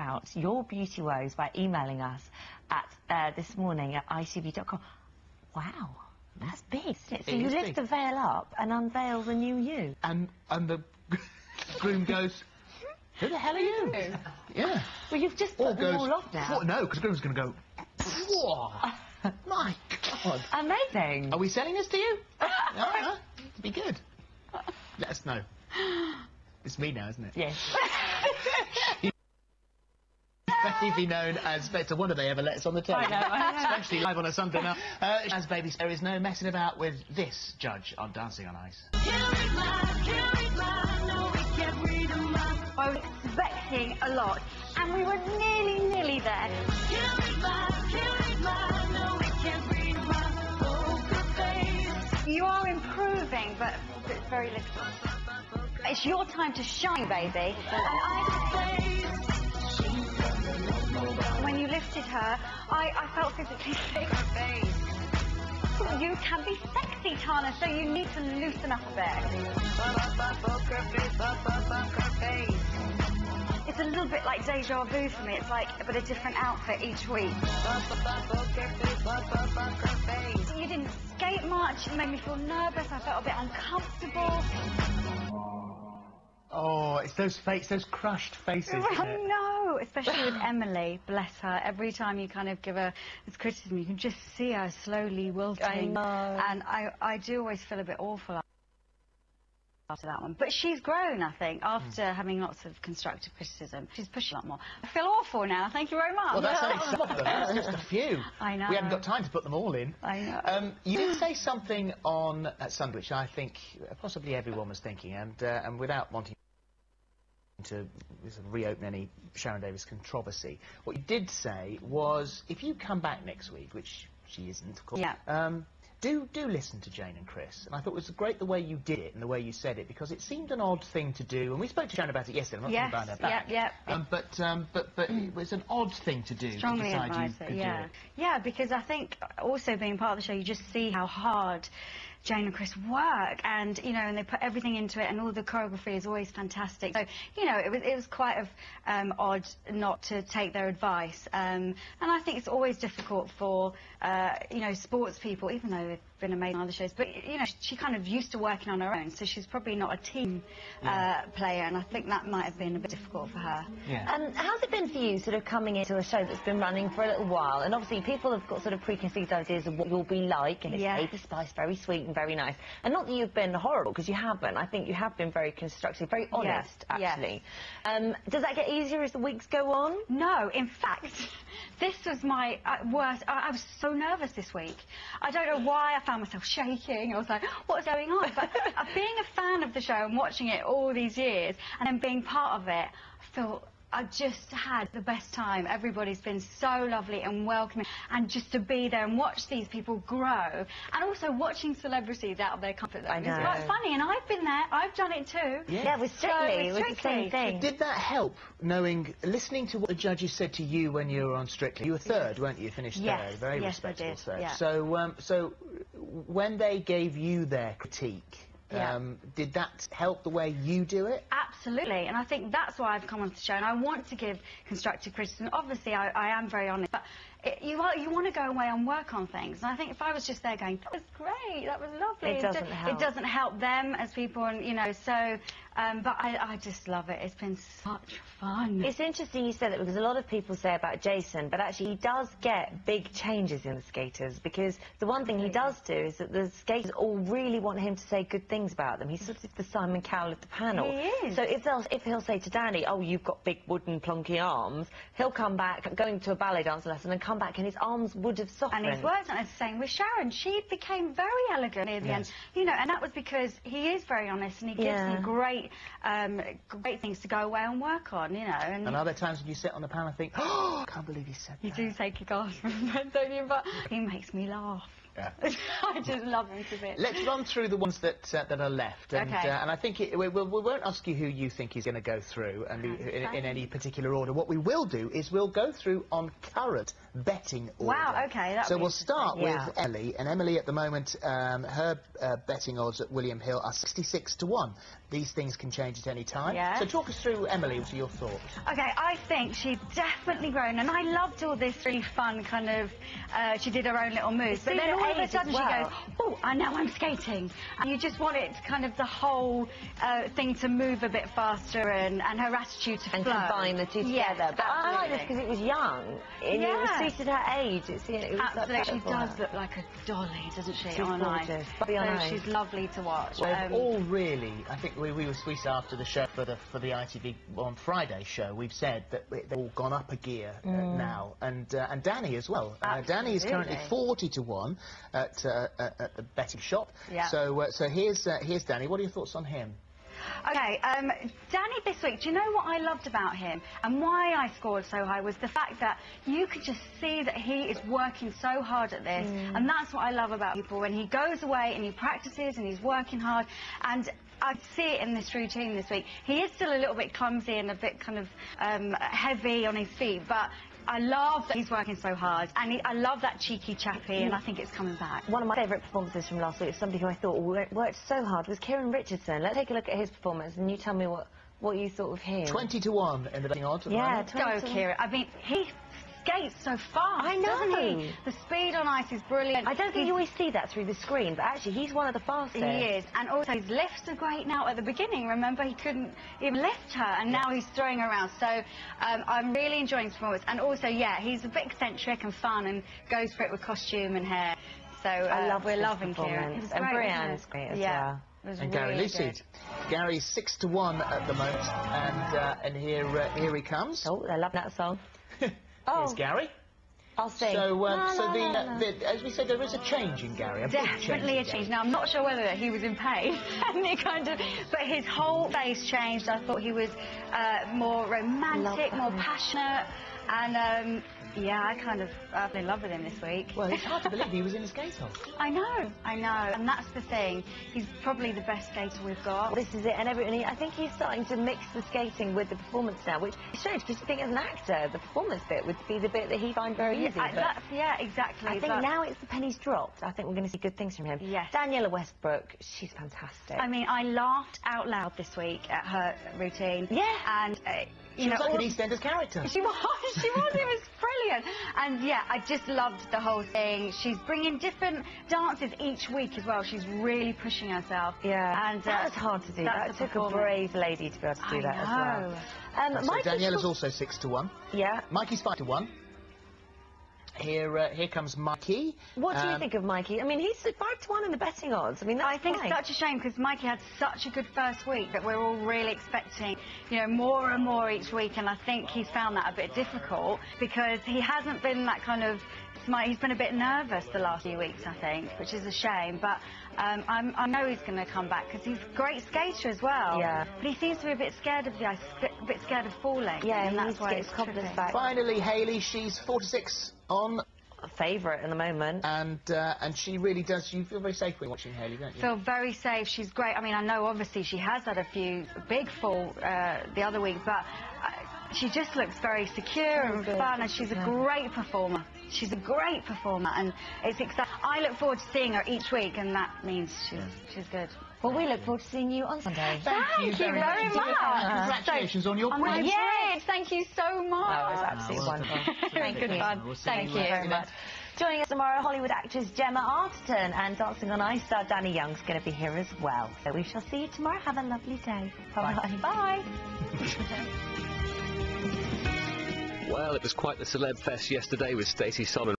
out your beauty woes by emailing us at this morning at itv.com. Wow, that's big, isn't it? So you lift the veil up and unveil the new you. And the groom goes, who the hell are you? Yeah. Well, you've just put them all off now. No, because the groom's going to go, whoa, my God. Amazing. Are we selling this to you? No, it'd be good. Let us know. It's me now, isn't it? Yes. Maybe known as better wonder they ever let us on the telly. I know. Especially live on a Sunday now. As baby, there is no messing about with this judge on Dancing on Ice. I was expecting a lot, and we were nearly there. You are improving, but it's very little. It's your time to shine, baby. When you lifted her, I felt physically sick. You can be sexy, Tana, so you need to loosen up a bit. It's a little bit like deja vu for me. It's like, but a different outfit each week. You didn't skate much. It made me feel nervous. I felt a bit uncomfortable. Oh, it's those crushed faces. I know, especially with Emily, bless her. Every time you kind of give her this criticism, you can just see her slowly wilting. I know. And I do always feel a bit awful after that one. But she's grown, I think, after having lots of constructive criticism. She's pushing a lot more. I feel awful now, thank you very much. Well, that's only some of them. That's just a few. I know. We haven't got time to put them all in. I know. You did say something on Sunday, which I think possibly everyone was thinking, and without wanting to reopen any Sharon Davis controversy, what you did say was, if you come back next week, which she isn't, of course, do listen to Jane and Chris. And I thought it was great the way you did it and the way you said it, because it seemed an odd thing to do. And we spoke to Sharon about it yesterday. I'm not talking about her back. But it was an odd thing to do. Strongly to decide advise you it, could do it. Yeah, because I think also being part of the show, you just see how hard Jane and Chris work, and you know, and they put everything into it, and all the choreography is always fantastic. So you know, it was quite odd not to take their advice, and I think it's always difficult for you know, sports people, even though they've been amazing on other shows. But you know, she kind of used to working on her own, so she's probably not a team player, and I think that might have been a bit difficult for her. Yeah. And how's it been for you, sort of coming into a show that's been running for a little while, and obviously people have got sort of preconceived ideas of what you'll be like, and it's paper spice, very sweet and very nice. And not that you've been horrible, because you haven't. I think you have been very constructive, very honest, actually. Does that get easier as the weeks go on? No, in fact, this was my worst. I was so nervous this week. I don't know why. I found myself shaking. I was like, what's going on? But being a fan of the show and watching it all these years, and then being part of it, I feel I just had the best time. Everybody's been so lovely and welcoming, and just to be there and watch these people grow, and also watching celebrities out of their comfort zone. I know. It's quite funny, and I've been there. I've done it too. Yeah, with Strictly. It was the same thing. Did that help, listening to what the judges said to you when you were on Strictly? You were third, weren't you? You finished third. Very respectable third. Yeah. So when they gave you their critique, did that help the way you do it? Absolutely, and I think that's why I've come on the show, and I want to give constructive criticism. Obviously, I am very honest, but you want to go away and work on things, and I think if I was just there going, that was great, that was lovely, it doesn't help. It doesn't help them as people, and you know, so but I just love it. It's been such fun. It's interesting you said that, because a lot of people say about Jason, but actually he does get big changes in the skaters, because the one thing he does do is that the skaters all really want him to say good things about them. He's sort of the Simon Cowell of the panel. He is. So if he'll say to Danny, oh, you've got big wooden plonky arms, he'll come back, going to a ballet dance lesson, and come back and his arms would have softened. And his words aren't the same with Sharon. She became very elegant near the end. You know, and that was because he is very honest, and he gives them great things to go away and work on, you know. And are there times when you sit on the panel and think, oh, I can't believe he said that? You do take a gasp from that, don't you? But he makes me laugh. Yeah. I just love him to bits. Let's run through the ones that are left, and, Okay. and I think we won't ask you who you think is going to go through and in any particular order. What we will do is we'll go through on current betting order. Wow, okay, that'll So be we'll start Yeah. with Emily, and Emily at the moment, her betting odds at William Hill are 66 to 1. These things can change at any time. Yes. So talk us through, Emily, what are your thoughts? Okay, I think she's definitely grown, and I loved all this really fun kind of, she did her own little moves, but See then the all of a age sudden as she well. goes, oh, I know I'm skating. And you just want it to kind of the whole thing to move a bit faster and her attitude to And flow. combine the two Yes, together. But I like this absolutely. because it was young. And Yeah. it was suited her age. It was Absolutely, she perfect for does her. look like a dolly, doesn't she? She's online. gorgeous. Bobby on So ice. she's lovely to watch. Well, all really, I think we said after the show for the ITV on Friday show, we've said that they've all gone up a gear now, and Danny as well. Danny is currently Absolutely. 40 to 1 at the betting shop. Yeah. So here's Danny. What are your thoughts on him? Okay, Danny this week, do you know what I loved about him and why I scored so high was the fact that you could just see that he is working so hard at this, and that's what I love about people, when he goes away and he practices and he's working hard, and I see it in this routine this week. He is still a little bit clumsy and a bit kind of heavy on his feet, but I love that he's working so hard, and I love that cheeky chappy, and I think it's coming back. One of my favourite performances from last week, somebody who I thought worked so hard, was Kieran Richardson. Let's take a look at his performance, and you tell me what you thought of him. 20 to 1 in the betting odds. At the Yeah, moment. 20 Go, to 1. Kieran. I mean, he skates so fast, I know. doesn't he? The speed on ice is brilliant. I don't think you always see that through the screen, but actually he's one of the fastest. He is, and also his lifts are great now. At the beginning, remember, he couldn't even lift her, and now he's throwing her around. So I'm really enjoying his performance. And also, yeah, he's a bit eccentric and fun and goes for it with costume and hair. So we're loving Kieran. It was And great, Brianne's wasn't it? great as yeah. well. It was And really Gary Lucy. good. Gary's 6 to 1 at the moment, and here he comes. Oh, I love that song. Here's Gary. I'll sing. So, La, as we said, there is a change in Gary. A big Definitely a in change. Gary. Now, I'm not sure whether he was in pain, and it kind of, but his whole face changed. I thought he was more romantic, more passionate, and yeah, I've been in love with him this week. Well, it's hard to believe he was in a skate hole. I know, and that's the thing. He's probably the best skater we've got. This is it, and I think he's starting to mix the skating with the performance now, which is strange because you think as an actor, the performance bit would be the bit that he finds very easy. Yeah, exactly. I think now it's the pennies dropped. I think we're going to see good things from him. Yes. Daniela Westbrook, she's fantastic. I mean, I laughed out loud this week at her routine. Yeah. And, She was like an EastEnders character. She was, it was brilliant. And yeah, I just loved the whole thing. She's bringing different dances each week as well. She's really pushing herself. Yeah, And that was hard to do. that's That the took a performance. brave lady to be able to do that as well. So Mikey Daniela's also 6 to 1. Yeah. Mikey's 5 to 1. Here comes Mikey. What do you think of Mikey? I mean, he's 5 to 1 in the betting odds. I mean, that's I think fine. it's such a shame because Mikey had such a good first week that we're all really expecting, you know, more and more each week, and I think he's found that a bit difficult because he hasn't been that kind of smart. He's been a bit nervous the last few weeks, I think, which is a shame, but I know he's going to come back because he's a great skater as well. Yeah. But he seems to be a bit scared of the ice, a bit scared of falling. Yeah, and he that's needs to why get he's his confidence tripping. back. Finally, Hayley, she's 4 to 6 on, A favourite in the moment. and she really does. You feel very safe when watching Hayley, don't you? Feel very safe. She's great. I mean, I know obviously she has had a few big fall the other week, but she just looks very secure and fun, and she's a great performer. She's a great performer, and it's exciting. I look forward to seeing her each week, and that means she's good. Well, we look forward to seeing you on Sunday. Thank you very much. Congratulations on your win. Yes, thank you so much. Oh, it was absolutely wonderful. Very good fun. Thank you very much. Joining us tomorrow, Hollywood actress Gemma Arterton, and Dancing on Ice star Danny Young's going to be here as well. So we shall see you tomorrow. Have a lovely day. Bye-bye. Bye. Well, it was quite the celeb fest yesterday with Stacey Solomon.